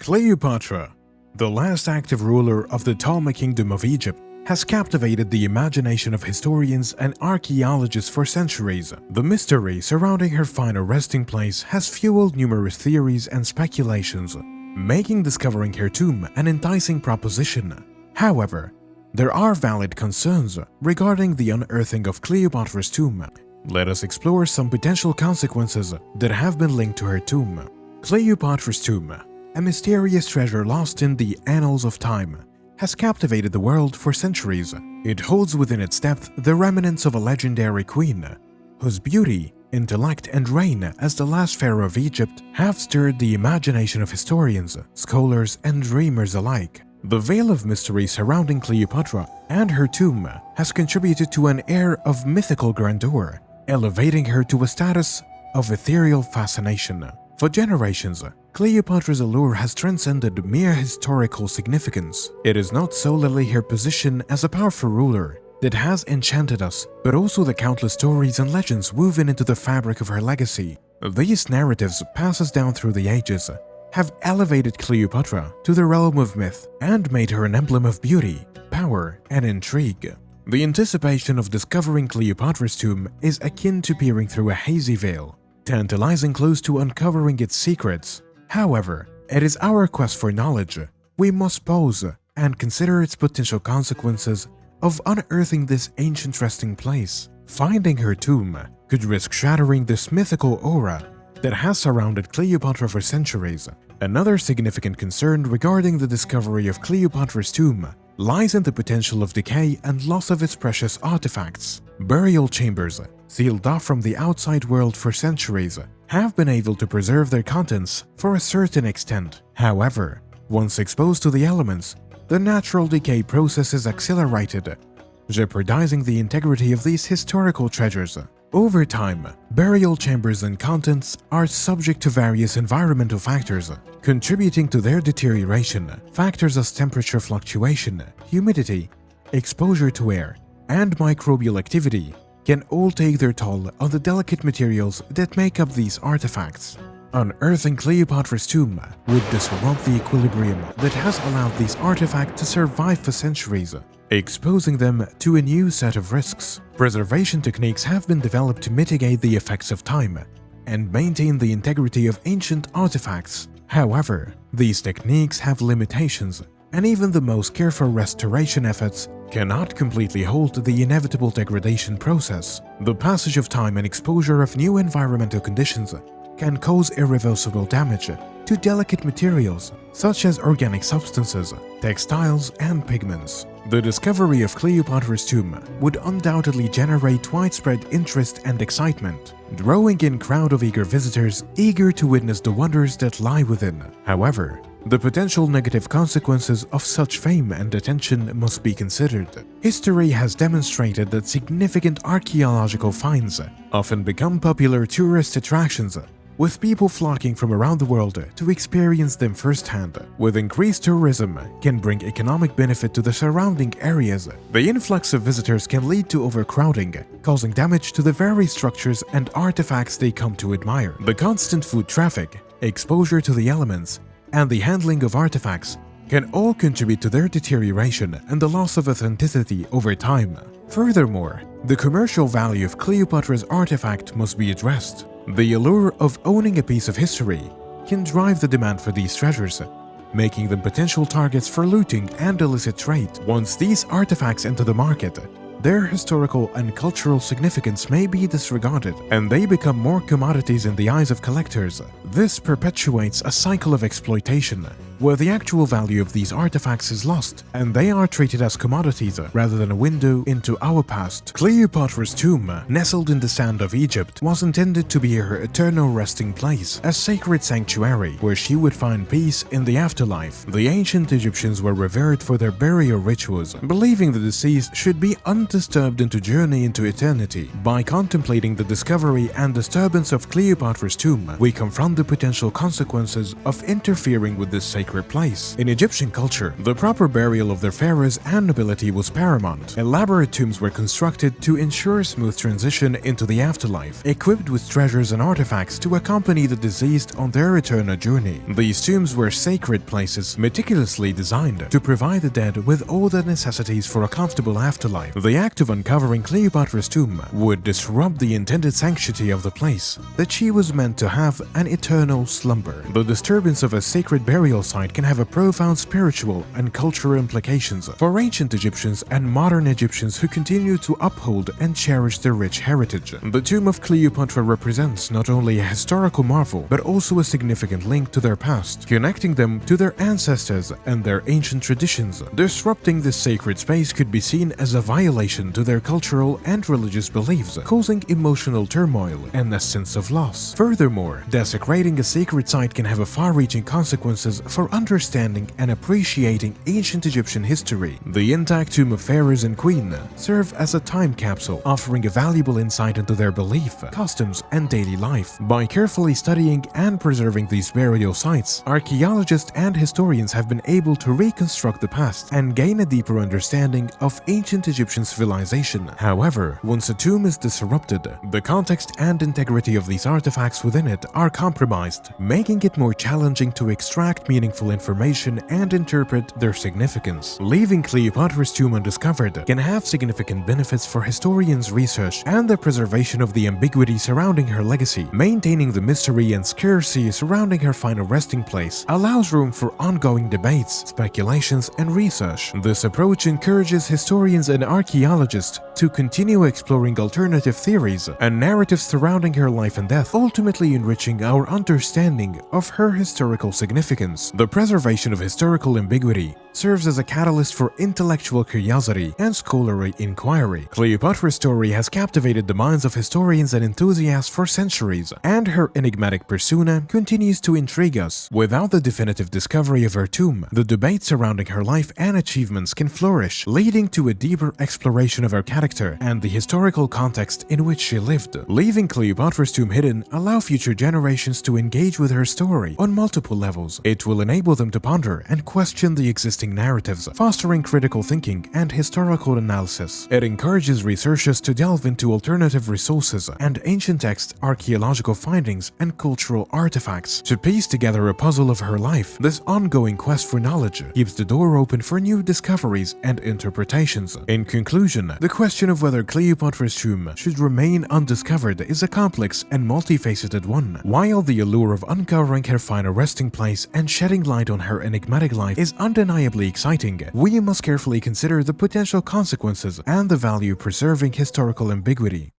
Cleopatra, the last active ruler of the Ptolemaic Kingdom of Egypt, has captivated the imagination of historians and archaeologists for centuries. The mystery surrounding her final resting place has fueled numerous theories and speculations, making discovering her tomb an enticing proposition. However, there are valid concerns regarding the unearthing of Cleopatra's tomb. Let us explore some potential consequences that have been linked to her tomb. Cleopatra's tomb, a mysterious treasure lost in the annals of time, has captivated the world for centuries. It holds within its depth the remnants of a legendary queen, whose beauty, intellect, and reign as the last pharaoh of Egypt have stirred the imagination of historians, scholars, and dreamers alike. The veil of mystery surrounding Cleopatra and her tomb has contributed to an air of mythical grandeur, elevating her to a status of ethereal fascination. For generations, Cleopatra's allure has transcended mere historical significance. It is not solely her position as a powerful ruler that has enchanted us, but also the countless stories and legends woven into the fabric of her legacy. These narratives, passed down through the ages, have elevated Cleopatra to the realm of myth and made her an emblem of beauty, power, and intrigue. The anticipation of discovering Cleopatra's tomb is akin to peering through a hazy veil, tantalizing close to uncovering its secrets. However, it is our quest for knowledge. We must pause and consider its potential consequences of unearthing this ancient resting place. Finding her tomb could risk shattering this mythical aura that has surrounded Cleopatra for centuries. Another significant concern regarding the discovery of Cleopatra's tomb lies in the potential of decay and loss of its precious artifacts. Burial chambers, sealed off from the outside world for centuries, have been able to preserve their contents for a certain extent. However, once exposed to the elements, the natural decay process is accelerated, jeopardizing the integrity of these historical treasures. Over time, burial chambers and contents are subject to various environmental factors, contributing to their deterioration. Factors as temperature fluctuation, humidity, exposure to air, and microbial activity can all take their toll on the delicate materials that make up these artifacts. Unearthing Cleopatra's tomb would disrupt the equilibrium that has allowed these artifacts to survive for centuries, exposing them to a new set of risks. Preservation techniques have been developed to mitigate the effects of time and maintain the integrity of ancient artifacts. However, these techniques have limitations, and even the most careful restoration efforts cannot completely halt the inevitable degradation process. The passage of time and exposure of new environmental conditions can cause irreversible damage to delicate materials such as organic substances, textiles, and pigments. The discovery of Cleopatra's tomb would undoubtedly generate widespread interest and excitement, drawing in a crowd of eager visitors eager to witness the wonders that lie within. However, the potential negative consequences of such fame and attention must be considered. History has demonstrated that significant archaeological finds often become popular tourist attractions, with people flocking from around the world to experience them firsthand. With increased tourism can bring economic benefit to the surrounding areas. The influx of visitors can lead to overcrowding, causing damage to the very structures and artifacts they come to admire. The constant foot traffic, exposure to the elements, and the handling of artifacts can all contribute to their deterioration and the loss of authenticity over time. Furthermore, the commercial value of Cleopatra's artifact must be addressed. The allure of owning a piece of history can drive the demand for these treasures, making them potential targets for looting and illicit trade. Once these artifacts enter the market, their historical and cultural significance may be disregarded, and they become more commodities in the eyes of collectors. This perpetuates a cycle of exploitation, where the actual value of these artifacts is lost, and they are treated as commodities rather than a window into our past. Cleopatra's tomb, nestled in the sand of Egypt, was intended to be her eternal resting place, a sacred sanctuary where she would find peace in the afterlife. The ancient Egyptians were revered for their burial rituals, believing the deceased should be undisturbed into journey into eternity. By contemplating the discovery and disturbance of Cleopatra's tomb, we confront the potential consequences of interfering with this sacred sacred place. In Egyptian culture, the proper burial of their pharaohs and nobility was paramount. Elaborate tombs were constructed to ensure a smooth transition into the afterlife, equipped with treasures and artifacts to accompany the deceased on their eternal journey. These tombs were sacred places meticulously designed to provide the dead with all the necessities for a comfortable afterlife. The act of uncovering Cleopatra's tomb would disrupt the intended sanctity of the place, that she was meant to have an eternal slumber. The disturbance of a sacred burial site can have a profound spiritual and cultural implications for ancient Egyptians and modern Egyptians who continue to uphold and cherish their rich heritage. The tomb of Cleopatra represents not only a historical marvel, but also a significant link to their past, connecting them to their ancestors and their ancient traditions. Disrupting this sacred space could be seen as a violation to their cultural and religious beliefs, causing emotional turmoil and a sense of loss. Furthermore, desecrating a sacred site can have far-reaching consequences for understanding and appreciating ancient Egyptian history. The intact tomb of pharaohs and queens serve as a time capsule, offering a valuable insight into their belief, customs, and daily life. By carefully studying and preserving these burial sites, archaeologists and historians have been able to reconstruct the past and gain a deeper understanding of ancient Egyptian civilization. However, once a tomb is disrupted, the context and integrity of these artifacts within it are compromised, making it more challenging to extract meaningful information and interpret their significance. Leaving Cleopatra's tomb undiscovered can have significant benefits for historians' research and the preservation of the ambiguity surrounding her legacy. Maintaining the mystery and scarcity surrounding her final resting place allows room for ongoing debates, speculations, and research. This approach encourages historians and archaeologists to continue exploring alternative theories and narratives surrounding her life and death, ultimately enriching our understanding of her historical significance. The preservation of historical ambiguity serves as a catalyst for intellectual curiosity and scholarly inquiry. Cleopatra's story has captivated the minds of historians and enthusiasts for centuries, and her enigmatic persona continues to intrigue us. Without the definitive discovery of her tomb, the debate surrounding her life and achievements can flourish, leading to a deeper exploration of her character and the historical context in which she lived. Leaving Cleopatra's tomb hidden allows future generations to engage with her story on multiple levels. It will enable them to ponder and question the existing narratives, fostering critical thinking and historical analysis. It encourages researchers to delve into alternative resources and ancient texts, archaeological findings, and cultural artifacts to piece together a puzzle of her life. This ongoing quest for knowledge keeps the door open for new discoveries and interpretations. In conclusion, the question of whether Cleopatra's tomb should remain undiscovered is a complex and multifaceted one. While the allure of uncovering her final resting place and shedding light on her enigmatic life is undeniably exciting, we must carefully consider the potential consequences and the value of preserving historical ambiguity.